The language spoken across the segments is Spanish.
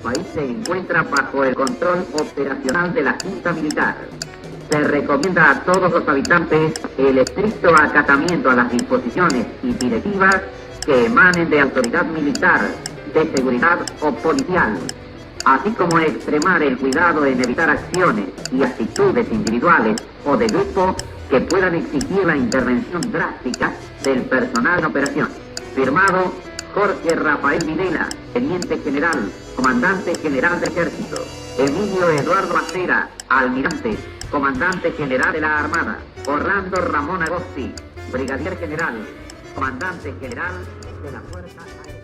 país se encuentra bajo el control operacional de la Junta Militar. Se recomienda a todos los habitantes el estricto acatamiento a las disposiciones y directivas que emanen de autoridad militar, de seguridad o policial, así como extremar el cuidado en evitar acciones y actitudes individuales o de grupo que puedan exigir la intervención drástica del personal en operación. Firmado Jorge Rafael Videla, Teniente General, Comandante General del Ejército. Emilio Eduardo Acera, Almirante, Comandante General de la Armada. Orlando Ramón Agosti, Brigadier General, Comandante General de la Fuerza Aérea.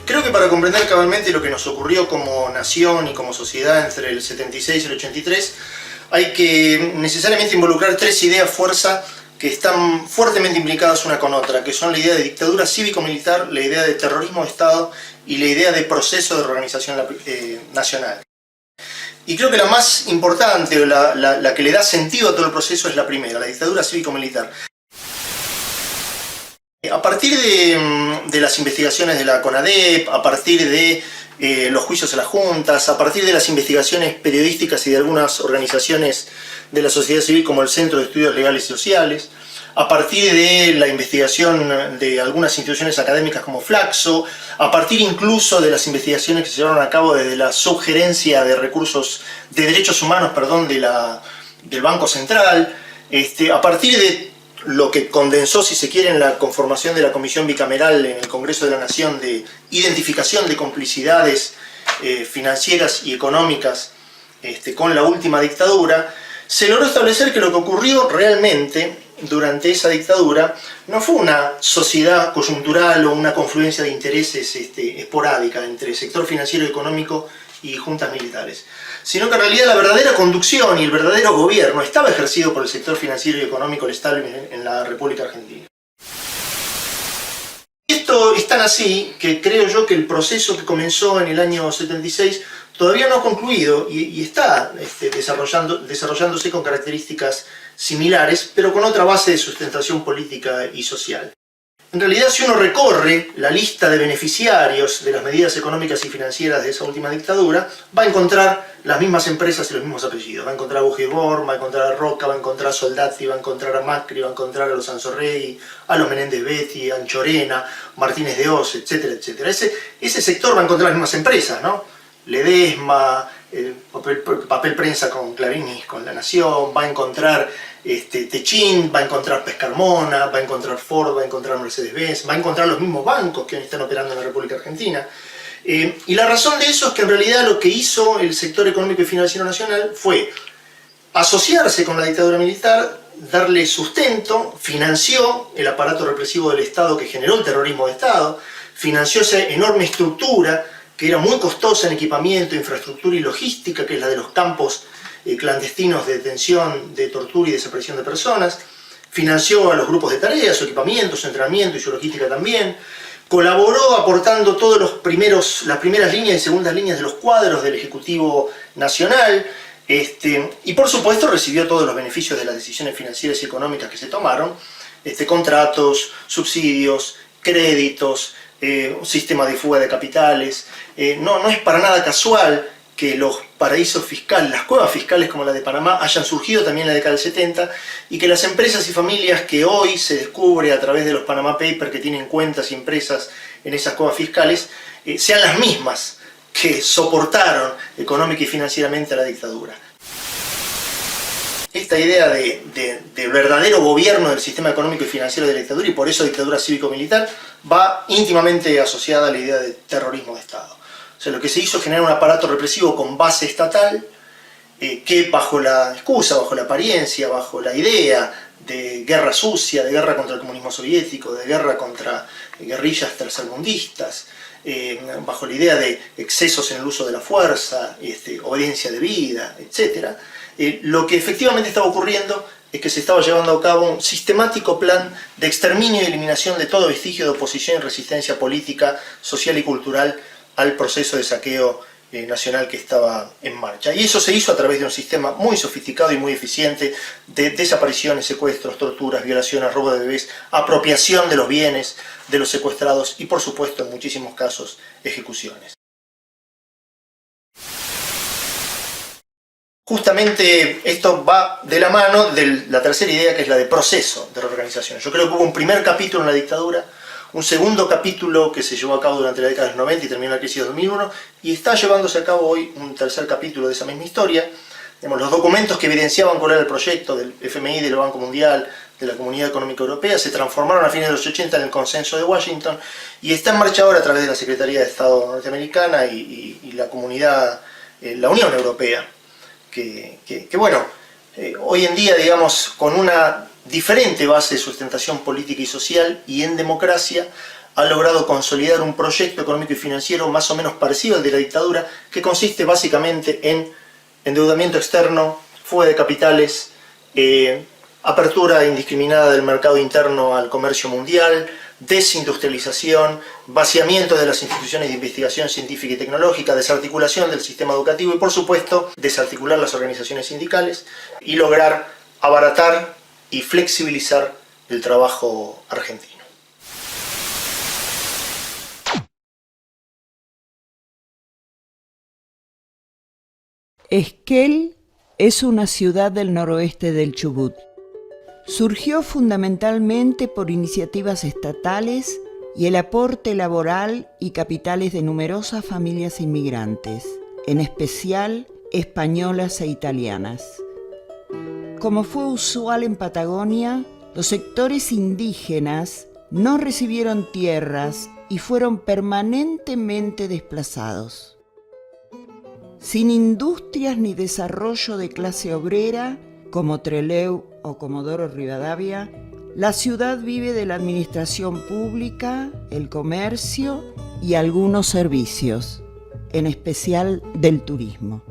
Creo que para comprender cabalmente lo que nos ocurrió como nación y como sociedad entre el 76 y el 83, hay que necesariamente involucrar tres ideas fuerza que están fuertemente implicadas una con otra, que son la idea de dictadura cívico-militar, la idea de terrorismo de Estado y la idea de proceso de reorganización nacional. Y creo que la más importante, o la que le da sentido a todo el proceso, es la primera, la dictadura cívico-militar. A partir de las investigaciones de la CONADEP, a partir de los juicios a las juntas, a partir de las investigaciones periodísticas y de algunas organizaciones de la sociedad civil como el Centro de Estudios Legales y Sociales, a partir de la investigación de algunas instituciones académicas como Flaxo, a partir incluso de las investigaciones que se llevaron a cabo desde la subgerencia de derechos humanos, del Banco Central, a partir de lo que condensó, si se quiere, en la conformación de la Comisión Bicameral en el Congreso de la Nación de identificación de complicidades financieras y económicas con la última dictadura, se logró establecer que lo que ocurrió realmente durante esa dictadura no fue una sociedad coyuntural o una confluencia de intereses esporádica entre sector financiero y económico y juntas militares, sino que en realidad la verdadera conducción y el verdadero gobierno estaba ejercido por el sector financiero y económico, el establishment en la República Argentina. Esto es tan así que creo yo que el proceso que comenzó en el año 76 todavía no ha concluido y está desarrollándose con características similares, pero con otra base de sustentación política y social. En realidad, si uno recorre la lista de beneficiarios de las medidas económicas y financieras de esa última dictadura, va a encontrar las mismas empresas y los mismos apellidos. Va a encontrar a Bujibor, va a encontrar a Roca, va a encontrar a Soldati, va a encontrar a Macri, va a encontrar a los Anzorrey, a los Menéndez Betti, a Anchorena, Martínez de Oz, etcétera, etcétera. Ese sector va a encontrar las mismas empresas, ¿no? Ledesma, papel prensa con Clarín y con La Nación, va a encontrar Techint, va a encontrar Pescarmona, va a encontrar Ford, va a encontrar Mercedes-Benz, va a encontrar los mismos bancos que están operando en la República Argentina. Y la razón de eso es que en realidad lo que hizo el sector económico y financiero nacional fue asociarse con la dictadura militar, darle sustento, financió el aparato represivo del Estado que generó el terrorismo de Estado, financió esa enorme estructura que era muy costosa en equipamiento, infraestructura y logística, que es la de los campos clandestinos de detención, de tortura y desaparición de personas, financió a los grupos de tareas, su equipamiento, su entrenamiento y su logística también, colaboró aportando todas las primeras líneas y segundas líneas de los cuadros del Ejecutivo Nacional, y por supuesto recibió todos los beneficios de las decisiones financieras y económicas que se tomaron, contratos, subsidios, créditos, un sistema de fuga de capitales. No es para nada casual que los paraísos fiscales, las cuevas fiscales como la de Panamá, hayan surgido también en la década del 70 y que las empresas y familias que hoy se descubre a través de los Panama Papers que tienen cuentas y empresas en esas cuevas fiscales sean las mismas que soportaron económica y financieramente a la dictadura. Esta idea de verdadero gobierno del sistema económico y financiero de la dictadura, y por eso dictadura cívico-militar, va íntimamente asociada a la idea de terrorismo de Estado. O sea, lo que se hizo es generar un aparato represivo con base estatal que bajo la excusa, bajo la apariencia, bajo la idea de guerra sucia, de guerra contra el comunismo soviético, de guerra contra guerrillas tercermundistas, bajo la idea de excesos en el uso de la fuerza, obediencia debida, etc., lo que efectivamente estaba ocurriendo es que se estaba llevando a cabo un sistemático plan de exterminio y eliminación de todo vestigio de oposición y resistencia política, social y cultural al proceso de saqueo nacional que estaba en marcha. Y eso se hizo a través de un sistema muy sofisticado y muy eficiente de desapariciones, secuestros, torturas, violaciones, robo de bebés, apropiación de los bienes de los secuestrados y, por supuesto, en muchísimos casos, ejecuciones. Justamente esto va de la mano de la tercera idea, que es la de proceso de reorganización. Yo creo que hubo un primer capítulo en la dictadura, un segundo capítulo que se llevó a cabo durante la década de los 90 y terminó la crisis de 2001, y está llevándose a cabo hoy un tercer capítulo de esa misma historia. Los documentos que evidenciaban cuál era el proyecto del FMI, del Banco Mundial, de la Comunidad Económica Europea, se transformaron a fines de los 80 en el Consenso de Washington, y está en marcha ahora a través de la Secretaría de Estado norteamericana y la comunidad, la Unión Europea, que hoy en día, digamos, con una diferente base de sustentación política y social y en democracia, ha logrado consolidar un proyecto económico y financiero más o menos parecido al de la dictadura, que consiste básicamente en endeudamiento externo, fuga de capitales, apertura indiscriminada del mercado interno al comercio mundial, desindustrialización, vaciamiento de las instituciones de investigación científica y tecnológica, desarticulación del sistema educativo y, por supuesto, desarticular las organizaciones sindicales y lograr abaratar y flexibilizar el trabajo argentino. Esquel es una ciudad del noroeste del Chubut. Surgió fundamentalmente por iniciativas estatales y el aporte laboral y capitales de numerosas familias inmigrantes, en especial españolas e italianas. Como fue usual en Patagonia, los sectores indígenas no recibieron tierras y fueron permanentemente desplazados. Sin industrias ni desarrollo de clase obrera, como Trelew o Comodoro Rivadavia, la ciudad vive de la administración pública, el comercio y algunos servicios, en especial del turismo.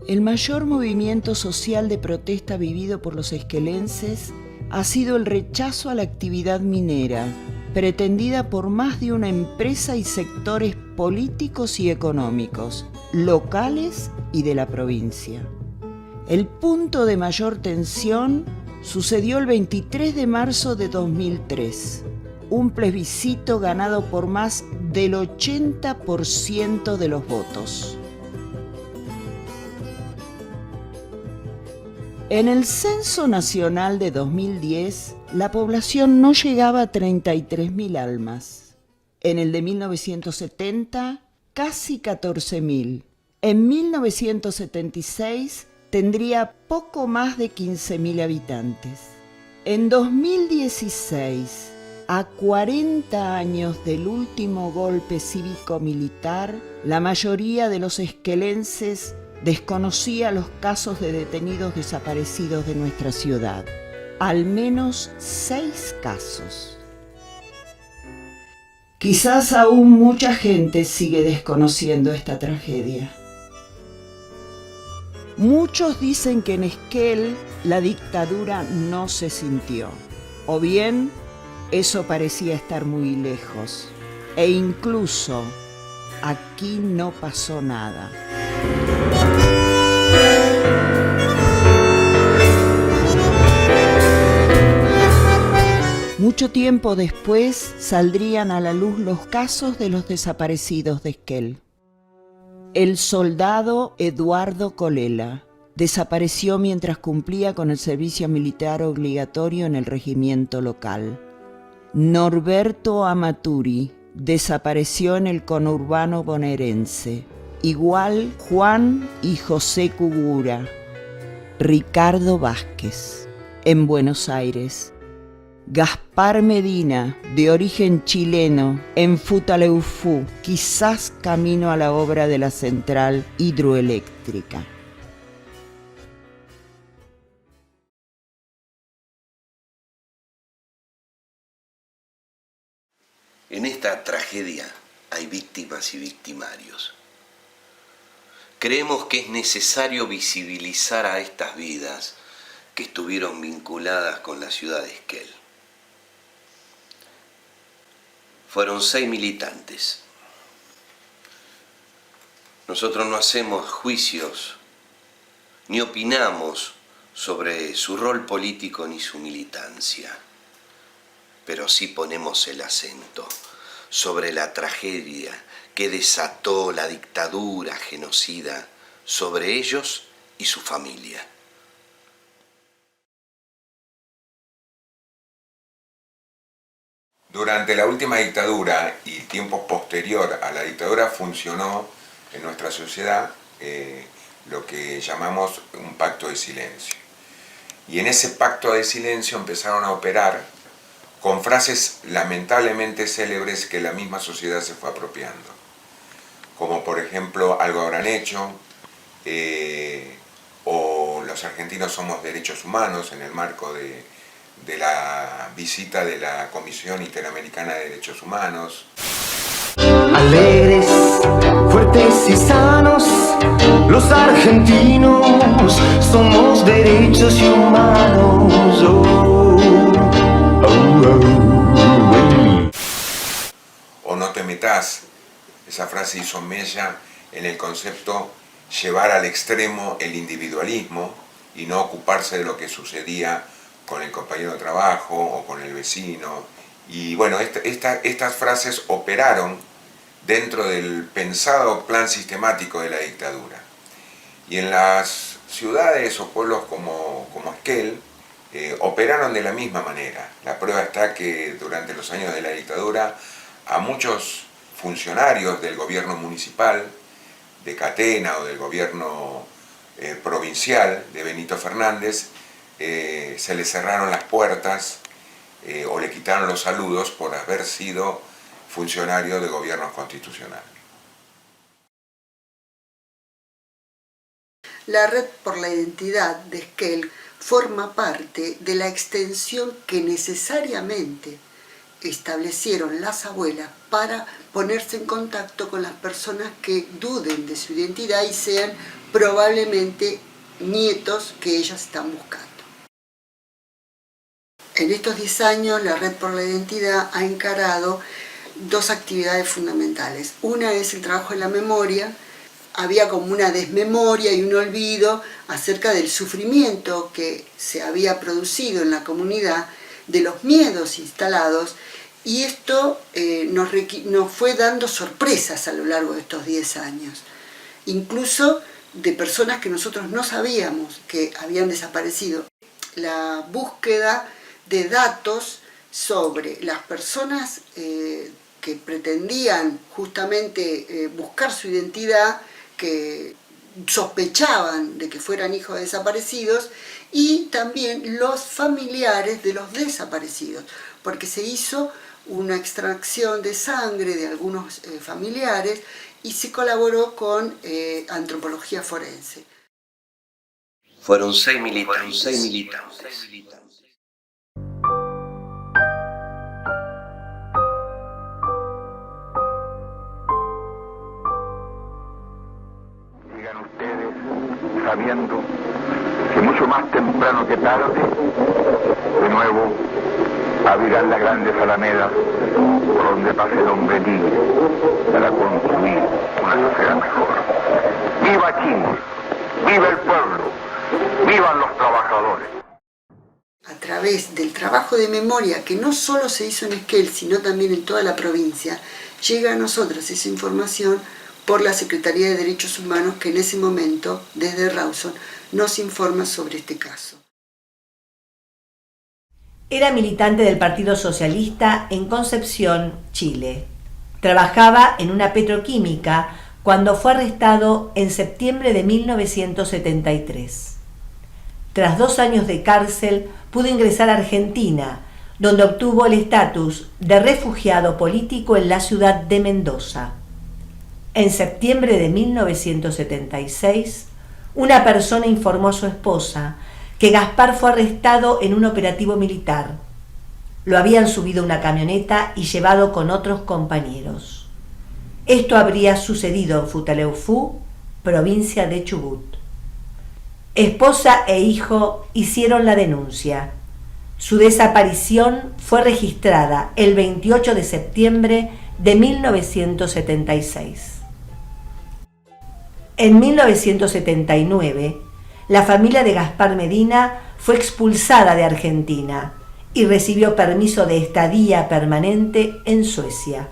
El mayor movimiento social de protesta vivido por los esquelenses ha sido el rechazo a la actividad minera, pretendida por más de una empresa y sectores políticos y económicos, locales y de la provincia. El punto de mayor tensión sucedió el 23 de marzo de 2003, un plebiscito ganado por más del 80% de los votos. En el Censo Nacional de 2010, la población no llegaba a 33.000 almas. En el de 1970, casi 14.000. En 1976, tendría poco más de 15.000 habitantes. En 2016, a 40 años del último golpe cívico-militar, la mayoría de los esquelenses desconocía los casos de detenidos desaparecidos de nuestra ciudad. Al menos 6 casos. Quizás aún mucha gente sigue desconociendo esta tragedia. Muchos dicen que en Esquel la dictadura no se sintió, o bien eso parecía estar muy lejos, e incluso aquí no pasó nada. Mucho tiempo después saldrían a la luz los casos de los desaparecidos de Esquel. El soldado Eduardo Colela desapareció mientras cumplía con el servicio militar obligatorio en el regimiento local. Norberto Amaturi desapareció en el conurbano bonaerense. Igual Juan y José Cugura. Ricardo Vázquez, en Buenos Aires. Gaspar Medina, de origen chileno, en Futaleufú, quizás camino a la obra de la central hidroeléctrica. En esta tragedia hay víctimas y victimarios. Creemos que es necesario visibilizar a estas vidas que estuvieron vinculadas con la ciudad de Esquel. Fueron 6 militantes, Nosotros no hacemos juicios, ni opinamos sobre su rol político ni su militancia, pero sí ponemos el acento sobre la tragedia que desató la dictadura genocida sobre ellos y su familia. Durante la última dictadura y tiempo posterior a la dictadura funcionó en nuestra sociedad lo que llamamos un pacto de silencio. Y en ese pacto de silencio empezaron a operar con frases lamentablemente célebres que la misma sociedad se fue apropiando. Como por ejemplo, algo habrán hecho, o los argentinos somos derechos humanos en el marco de la visita de la Comisión Interamericana de Derechos Humanos. Alegres, fuertes y sanos, los argentinos somos derechos humanos. O no te metas, esa frase hizo mella en el concepto llevar al extremo el individualismo y no ocuparse de lo que sucedía con el compañero de trabajo o con el vecino. Y bueno, estas frases operaron dentro del pensado plan sistemático de la dictadura. Y en las ciudades o pueblos como Esquel operaron de la misma manera. La prueba está que durante los años de la dictadura a muchos funcionarios del gobierno municipal, de Catena o del gobierno provincial de Benito Fernández, se le cerraron las puertas o le quitaron los saludos por haber sido funcionario de gobierno constitucional. La Red por la Identidad de Esquel forma parte de la extensión que necesariamente establecieron las abuelas para ponerse en contacto con las personas que duden de su identidad y sean probablemente nietos que ellas están buscando. En estos 10 años, la Red por la Identidad ha encarado 2 actividades fundamentales. Una es el trabajo en la memoria. Había como una desmemoria y un olvido acerca del sufrimiento que se había producido en la comunidad, de los miedos instalados, y esto nos fue dando sorpresas a lo largo de estos 10 años. Incluso de personas que nosotros no sabíamos que habían desaparecido. La búsqueda de datos sobre las personas que pretendían justamente buscar su identidad, que sospechaban de que fueran hijos de desaparecidos, y también los familiares de los desaparecidos, porque se hizo una extracción de sangre de algunos familiares y se colaboró con antropología forense. Fueron 6 militantes. Llegan ustedes sabiendo que mucho más temprano que tarde, de nuevo, abrirán las grandes alamedas por donde pase Don Benigno para construir una sociedad mejor. ¡Viva Chile! ¡Viva el pueblo! ¡Vivan los trabajadores! A través del trabajo de memoria que no solo se hizo en Esquel, sino también en toda la provincia, llega a nosotros esa información por la Secretaría de Derechos Humanos, que en ese momento, desde Rawson, nos informa sobre este caso. Era militante del Partido Socialista en Concepción, Chile. Trabajaba en una petroquímica cuando fue arrestado en septiembre de 1973. Tras 2 años de cárcel, pudo ingresar a Argentina, donde obtuvo el estatus de refugiado político en la ciudad de Mendoza. En septiembre de 1976, una persona informó a su esposa que Gaspar fue arrestado en un operativo militar. Lo habían subido a una camioneta y llevado con otros compañeros. Esto habría sucedido en Futaleufú, provincia de Chubut. Esposa e hijo hicieron la denuncia. Su desaparición fue registrada el 28 de septiembre de 1976. En 1979, la familia de Gaspar Medina fue expulsada de Argentina y recibió permiso de estadía permanente en Suecia.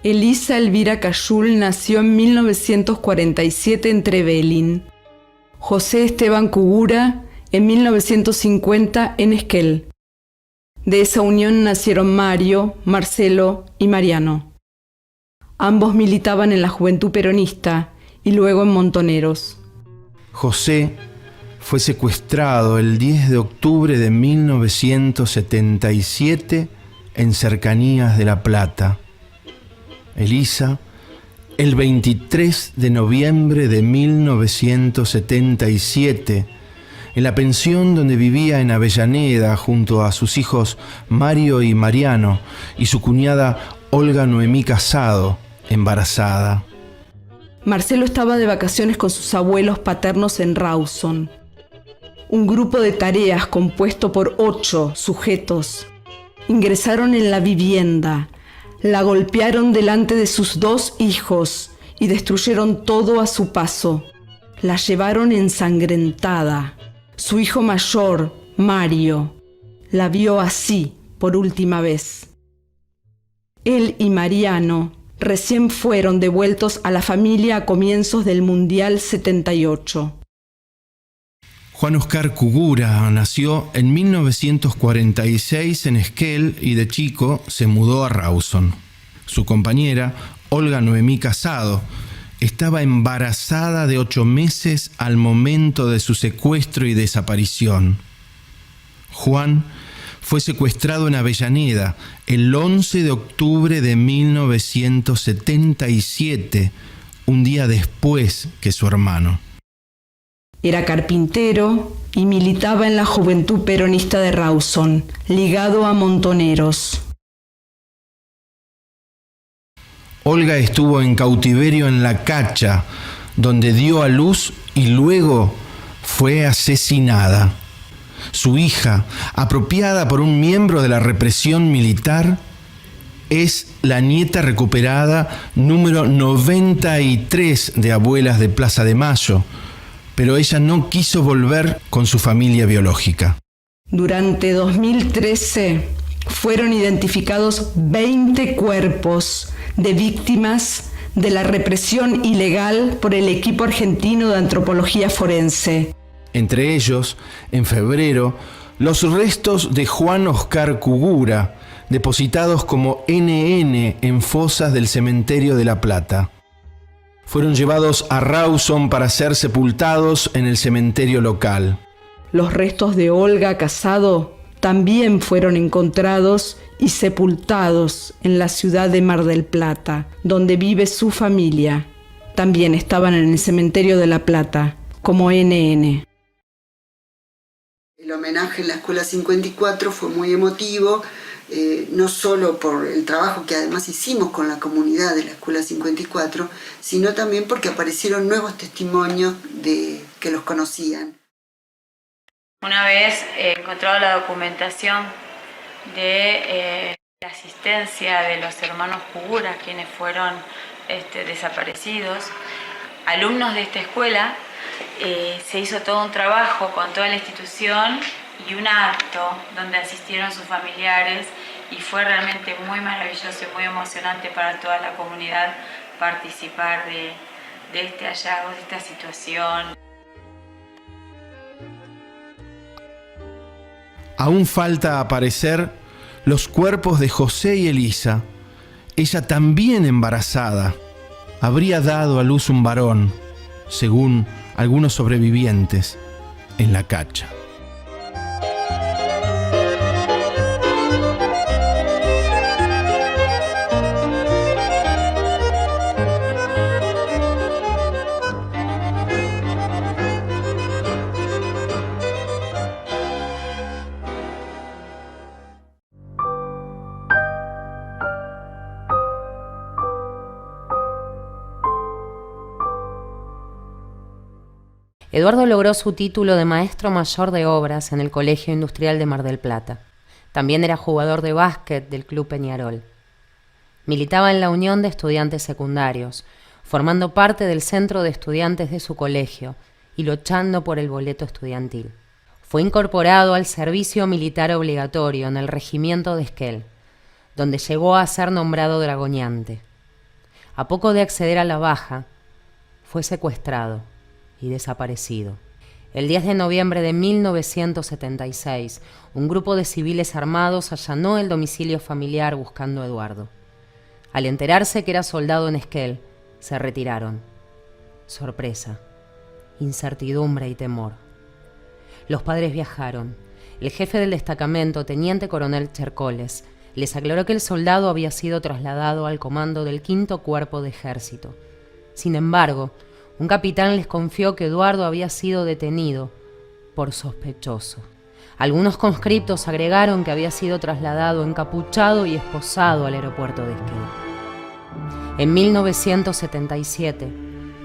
Elisa Elvira Cayul nació en 1947 en Trevelin. José Esteban Cugura en 1950 en Esquel. De esa unión nacieron Mario, Marcelo y Mariano. Ambos militaban en la Juventud Peronista y luego en Montoneros. José fue secuestrado el 10 de octubre de 1977 en cercanías de La Plata. Elisa, el 23 de noviembre de 1977, en la pensión donde vivía en Avellaneda junto a sus hijos Mario y Mariano y su cuñada Olga Noemí Casado, embarazada. Marcelo estaba de vacaciones con sus abuelos paternos en Rawson. Un grupo de tareas compuesto por 8 sujetos ingresaron en la vivienda, la golpearon delante de sus 2 hijos y destruyeron todo a su paso. La llevaron ensangrentada. Su hijo mayor, Mario, la vio así por última vez. Él y Mariano recién fueron devueltos a la familia a comienzos del Mundial 78. Juan Oscar Cugura nació en 1946 en Esquel y de chico se mudó a Rawson. Su compañera, Olga Noemí Casado, estaba embarazada de 8 meses al momento de su secuestro y desaparición. Juan fue secuestrado en Avellaneda el 11 de octubre de 1977, un día después que su hermano. Era carpintero y militaba en la Juventud Peronista de Rawson, ligado a Montoneros. Olga estuvo en cautiverio en La Cacha, donde dio a luz y luego fue asesinada. Su hija, apropiada por un miembro de la represión militar, es la nieta recuperada número 93 de Abuelas de Plaza de Mayo, pero ella no quiso volver con su familia biológica. Durante 2013 fueron identificados 20 cuerpos de víctimas de la represión ilegal por el equipo argentino de antropología forense. Entre ellos, en febrero, los restos de Juan Oscar Cugura, depositados como NN en fosas del cementerio de La Plata. Fueron llevados a Rawson para ser sepultados en el cementerio local. Los restos de Olga Casado también fueron encontrados y sepultados en la ciudad de Mar del Plata, donde vive su familia. También estaban en el cementerio de La Plata, como NN. El homenaje en la Escuela 54 fue muy emotivo, no solo por el trabajo que además hicimos con la comunidad de la Escuela 54, sino también porque aparecieron nuevos testimonios de que los conocían. Una vez encontrado la documentación de la asistencia de los hermanos Cugura, quienes fueron desaparecidos, alumnos de esta escuela, se hizo todo un trabajo con toda la institución y un acto donde asistieron sus familiares, y fue realmente muy maravilloso y muy emocionante para toda la comunidad participar de este hallazgo, de esta situación. Aún falta aparecer los cuerpos de José y Elisa. Ella también embarazada. Habría dado a luz un varón, según algunos sobrevivientes. en la Cacha. Eduardo logró su título de maestro mayor de obras en el Colegio Industrial de Mar del Plata. También era jugador de básquet del Club Peñarol. Militaba en la Unión de Estudiantes Secundarios, formando parte del centro de estudiantes de su colegio y luchando por el boleto estudiantil. Fue incorporado al servicio militar obligatorio en el regimiento de Esquel, donde llegó a ser nombrado dragoneante. A poco de acceder a la baja, fue secuestrado y desaparecido. El 10 de noviembre de 1976, un grupo de civiles armados allanó el domicilio familiar buscando a Eduardo. Al enterarse que era soldado en Esquel, se retiraron. Sorpresa, incertidumbre y temor. Los padres viajaron. El jefe del destacamento, teniente coronel Chercoles, les aclaró que el soldado había sido trasladado al comando del 5º Cuerpo de Ejército. Sin embargo, un capitán les confió que Eduardo había sido detenido por sospechoso. Algunos conscriptos agregaron que había sido trasladado encapuchado y esposado al aeropuerto de Esquel. En 1977,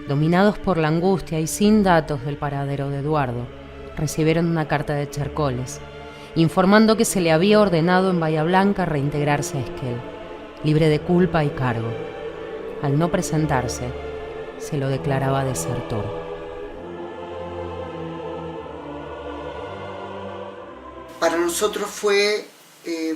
dominados por la angustia y sin datos del paradero de Eduardo, recibieron una carta de Chercoles, informando que se le había ordenado en Bahía Blanca reintegrarse a Esquel, libre de culpa y cargo. Al no presentarse, se lo declaraba desertor. Para nosotros fue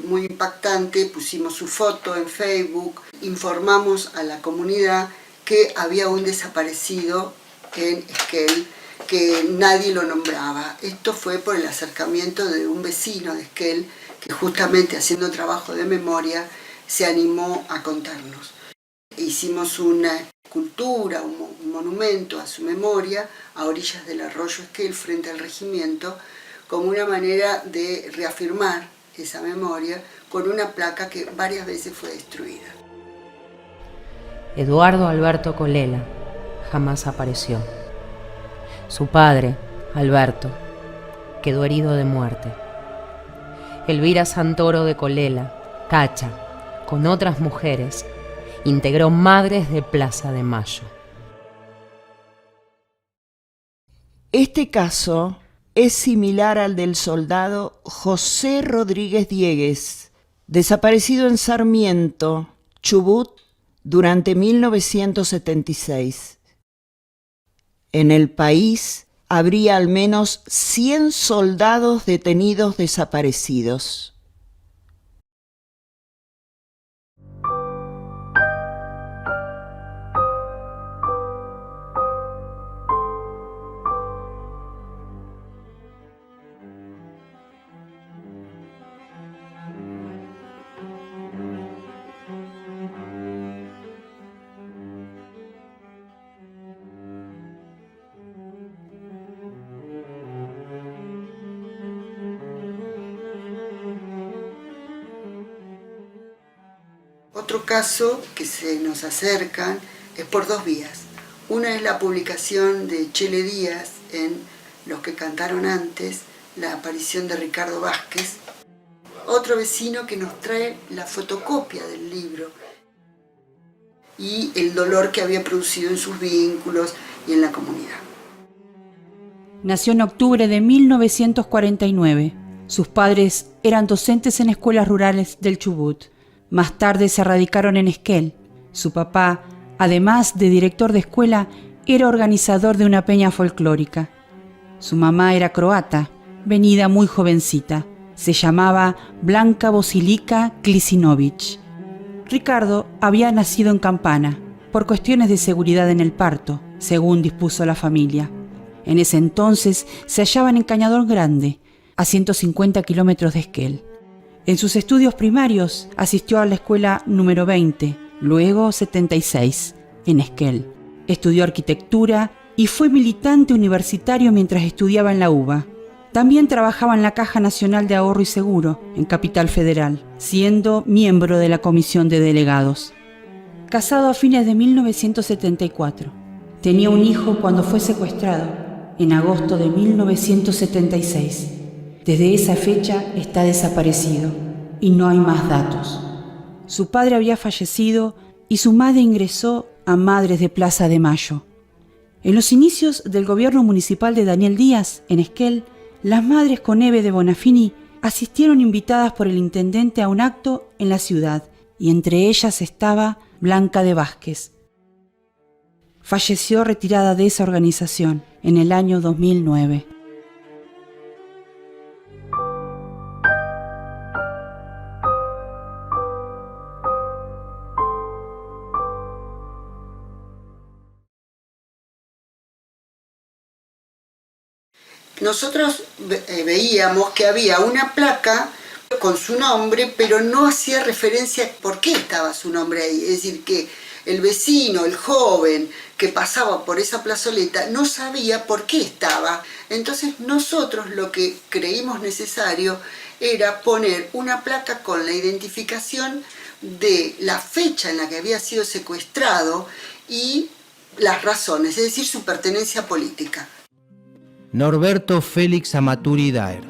muy impactante, pusimos su foto en Facebook, informamos a la comunidad que había un desaparecido en Esquel, que nadie lo nombraba. Esto fue por el acercamiento de un vecino de Esquel, que justamente haciendo trabajo de memoria se animó a contarnos. Hicimos una escultura, un monumento a su memoria a orillas del arroyo Esquel frente al regimiento, como una manera de reafirmar esa memoria con una placa que varias veces fue destruida. Eduardo Alberto Colela jamás apareció. Su padre, Alberto, quedó herido de muerte. Elvira Santoro de Colela, Cacha, con otras mujeres, integró Madres de Plaza de Mayo. Este caso es similar al del soldado José Rodríguez Diegues, desaparecido en Sarmiento, Chubut, durante 1976. En el país habría al menos 100 soldados detenidos desaparecidos. Otro caso que se nos acercan es por dos vías. Una es la publicación de Chele Díaz en Los que cantaron antes, la aparición de Ricardo Vázquez. Otro vecino que nos trae la fotocopia del libro y el dolor que había producido en sus vínculos y en la comunidad. Nació en octubre de 1949. Sus padres eran docentes en escuelas rurales del Chubut. Más tarde se radicaron en Esquel. Su papá, además de director de escuela, era organizador de una peña folclórica. Su mamá era croata, venida muy jovencita. Se llamaba Blanca Bosilica Klisinovic. Ricardo había nacido en Campana, por cuestiones de seguridad en el parto, según dispuso la familia. En ese entonces se hallaban en Cañador Grande, a 150 kilómetros de Esquel. En sus estudios primarios asistió a la escuela número 20, luego 76, en Esquel. Estudió arquitectura y fue militante universitario mientras estudiaba en la UBA. También trabajaba en la Caja Nacional de Ahorro y Seguro, en Capital Federal, siendo miembro de la Comisión de Delegados. Casado a fines de 1974. Tenía un hijo cuando fue secuestrado, en agosto de 1976. Desde esa fecha está desaparecido y no hay más datos. Su padre había fallecido y su madre ingresó a Madres de Plaza de Mayo. En los inicios del gobierno municipal de Daniel Díaz, en Esquel, las madres con Eve de Bonafini asistieron invitadas por el intendente a un acto en la ciudad, y entre ellas estaba Blanca de Vázquez. Falleció retirada de esa organización en el año 2009. Nosotros veíamos que había una placa con su nombre, pero no hacía referencia a por qué estaba su nombre ahí. Es decir, que el vecino, el joven que pasaba por esa plazoleta no sabía por qué estaba. Entonces nosotros lo que creímos necesario era poner una placa con la identificación de la fecha en la que había sido secuestrado y las razones, es decir, su pertenencia política. Norberto Félix Amaturi Daer,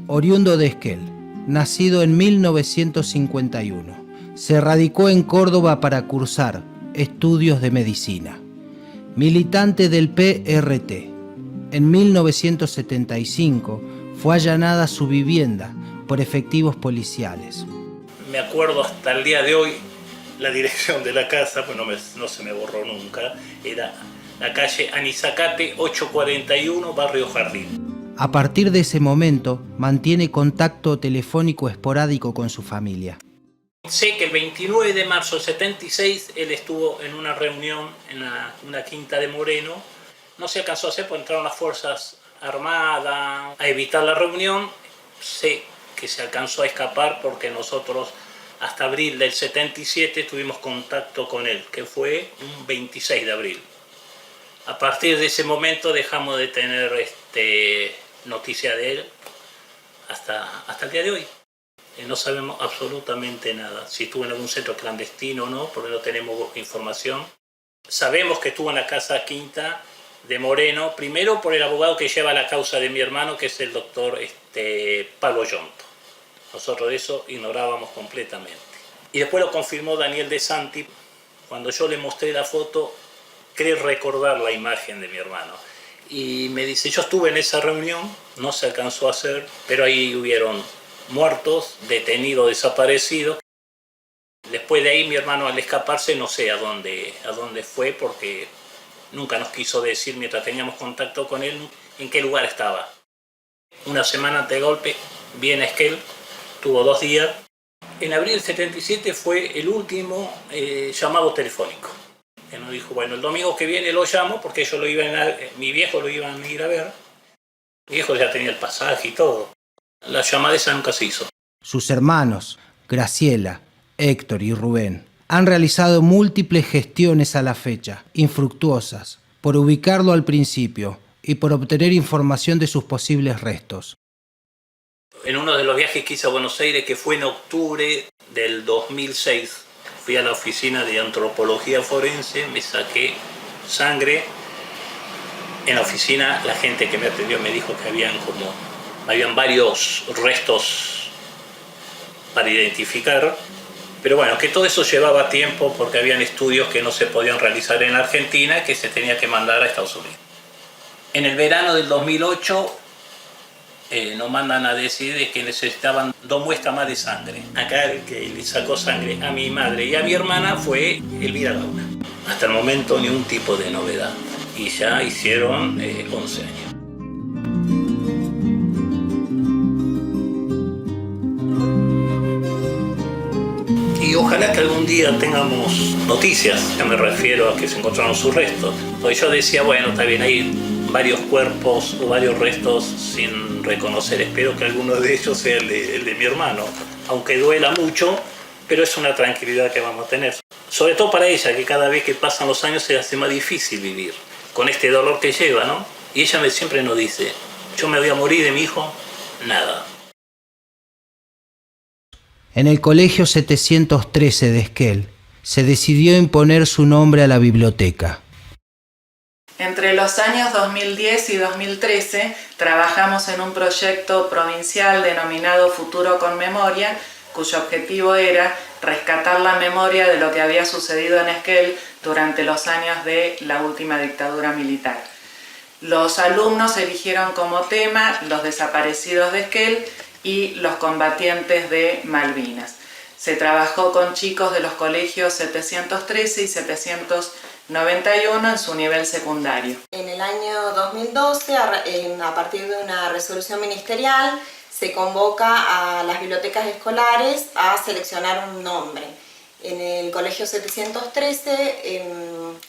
oriundo de Esquel, nacido en 1951. Se radicó en Córdoba para cursar estudios de medicina. Militante del PRT. En 1975 fue allanada su vivienda por efectivos policiales. Me acuerdo hasta el día de hoy la dirección de la casa, pues no se me borró nunca, era la calle Anizacate 841, Barrio Jardín. A partir de ese momento, mantiene contacto telefónico esporádico con su familia. Sé que el 29 de marzo del 76 él estuvo en una reunión en una quinta de Moreno. No se alcanzó a hacer porque entraron las Fuerzas Armadas a evitar la reunión. Sé que se alcanzó a escapar porque nosotros hasta abril del 77 tuvimos contacto con él, que fue un 26 de abril. A partir de ese momento dejamos de tener noticia de él hasta el día de hoy. No sabemos absolutamente nada, si estuvo en algún centro clandestino o no, porque no tenemos información. Sabemos que estuvo en la Casa Quinta de Moreno, primero por el abogado que lleva la causa de mi hermano, que es el doctor Pablo Yonto. Nosotros de eso ignorábamos completamente. Y después lo confirmó Daniel De Santi. Cuando yo le mostré la foto, cree recordar la imagen de mi hermano. Y me dice, yo estuve en esa reunión, no se alcanzó a hacer, pero ahí hubieron muertos, detenidos, desaparecidos. Después de ahí mi hermano al escaparse no sé a dónde fue, porque nunca nos quiso decir mientras teníamos contacto con él en qué lugar estaba. Una semana antes del golpe viene a Esquel, tuvo 2 días. En abril del 77 fue el último llamado telefónico. Que nos dijo, bueno, el domingo que viene lo llamo porque mi viejo lo iban a ir a ver. Mi viejo ya tenía el pasaje y todo. La llamada esa nunca se hizo. Sus hermanos, Graciela, Héctor y Rubén, han realizado múltiples gestiones a la fecha, infructuosas, por ubicarlo al principio y por obtener información de sus posibles restos. En uno de los viajes que hice a Buenos Aires, que fue en octubre del 2006, fui a la oficina de antropología forense, me saqué sangre. En la oficina la gente que me atendió me dijo que habían varios restos para identificar, pero bueno, que todo eso llevaba tiempo porque habían estudios que no se podían realizar en la Argentina, que se tenía que mandar a Estados Unidos. En el verano del 2008 nos mandan a decir que necesitaban 2 muestras más de sangre. Acá el que le sacó sangre a mi madre y a mi hermana fue Elvira Gauna. Hasta el momento ni un tipo de novedad. Y ya hicieron 11 años. Y ojalá que algún día tengamos noticias. Ya me refiero a que se encontraron sus restos. Porque yo decía, bueno, está bien, hay varios cuerpos o varios restos sin reconocer. Espero que alguno de ellos sea el de mi hermano. Aunque duela mucho, pero es una tranquilidad que vamos a tener. Sobre todo para ella, que cada vez que pasan los años se hace más difícil vivir. con este dolor que lleva, ¿no? Y ella siempre nos dice, yo me voy a morir de mi hijo, nada. En el colegio 713 de Esquel se decidió imponer su nombre a la biblioteca. Entre los años 2010 y 2013 trabajamos en un proyecto provincial denominado Futuro con Memoria, cuyo objetivo era rescatar la memoria de lo que había sucedido en Esquel durante los años de la última dictadura militar. Los alumnos eligieron como tema los desaparecidos de Esquel y los combatientes de Malvinas. Se trabajó con chicos de los colegios 713 y 791 en su nivel secundario. En el año 2012, a partir de una resolución ministerial, se convoca a las bibliotecas escolares a seleccionar un nombre. En el colegio 713,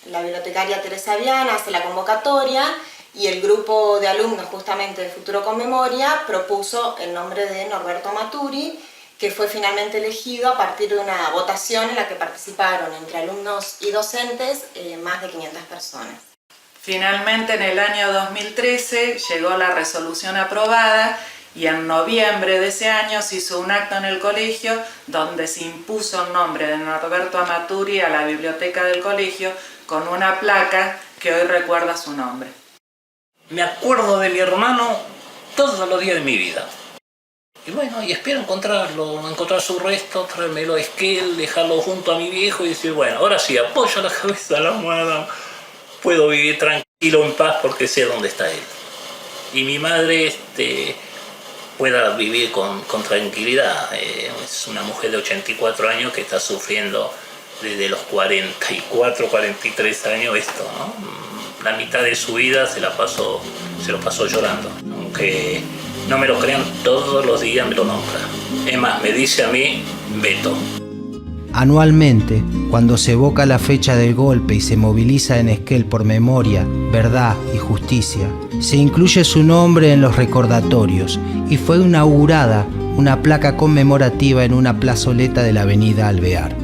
la bibliotecaria Teresa Viana hace la convocatoria y el grupo de alumnos justamente de Futuro con Memoria propuso el nombre de Norberto Maturi, que fue finalmente elegido a partir de una votación en la que participaron entre alumnos y docentes más de 500 personas. Finalmente, en el año 2013 llegó la resolución aprobada y en noviembre de ese año se hizo un acto en el colegio donde se impuso el nombre de Norberto Amaturi a la biblioteca del colegio con una placa que hoy recuerda su nombre. Me acuerdo de mi hermano todos los días de mi vida. Y bueno, y espero encontrarlo, encontrar su resto, traérmelo a Esquel, dejarlo junto a mi viejo y decir, bueno, ahora sí, apoyo la cabeza a la almohada, puedo vivir tranquilo, en paz, porque sé dónde está él. Y mi madre pueda vivir con tranquilidad. Es una mujer de 84 años que está sufriendo desde los 44, 43 años esto, ¿no? La mitad de su vida se lo pasó llorando. Aunque no me lo crean, todos los días me lo nombra. Es más, me dice a mí, Beto. Anualmente, cuando se evoca la fecha del golpe y se moviliza en Esquel por memoria, verdad y justicia, se incluye su nombre en los recordatorios y fue inaugurada una placa conmemorativa en una plazoleta de la avenida Alvear.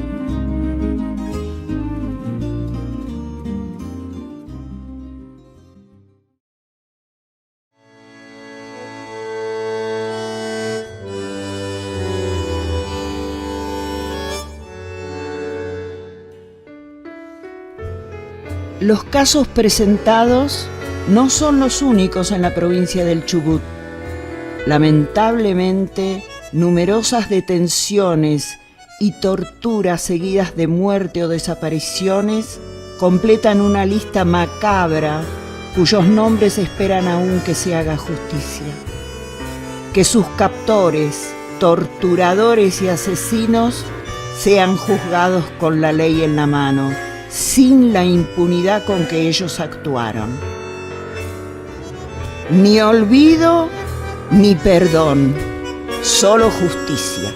Los casos presentados no son los únicos en la provincia del Chubut. Lamentablemente, numerosas detenciones y torturas seguidas de muerte o desapariciones completan una lista macabra cuyos nombres esperan aún que se haga justicia. Que sus captores, torturadores y asesinos sean juzgados con la ley en la mano, sin la impunidad con que ellos actuaron. Ni olvido ni perdón, solo justicia.